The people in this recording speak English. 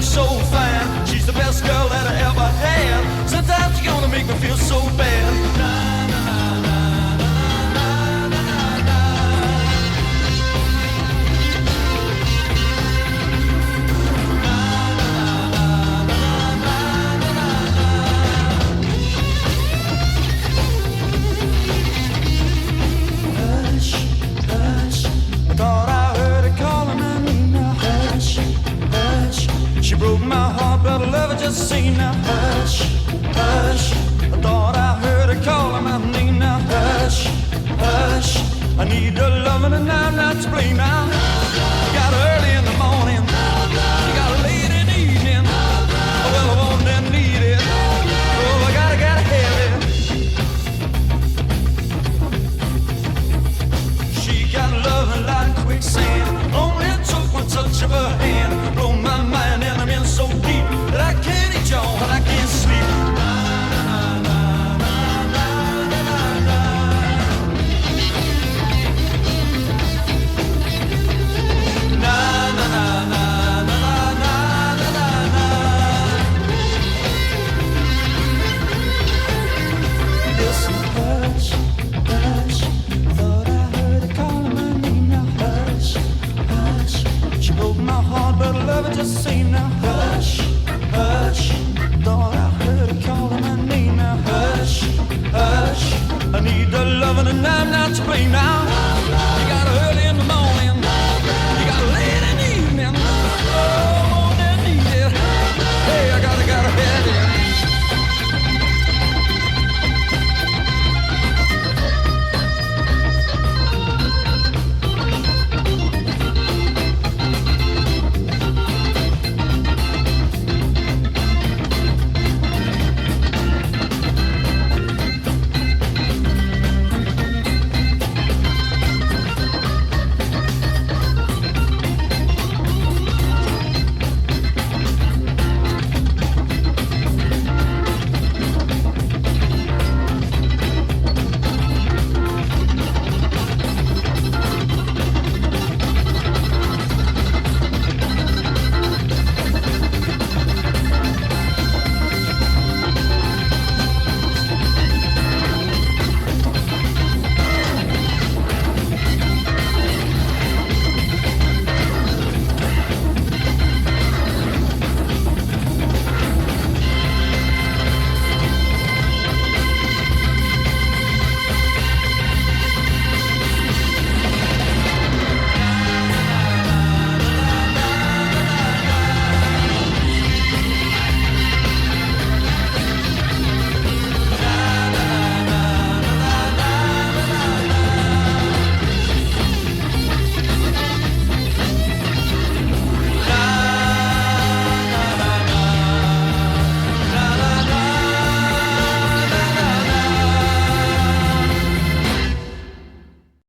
looks so fine. She's the best girl that I ever had. Sometimes you're gonna make me feel so bad. Hush, hush, I thought I heard her calling my name now. Hush, hush, she broke my heart, but I love her just the same now. Hush, hush, I thought I heard her calling my name now. Hush, hush, I need her loving and I'm not to blame now. You got her early in the morning, you got her late in the evening. Oh, well, I want and need it. Oh, I gotta have it. She got loving like quicksand. Only took one touch of her hand.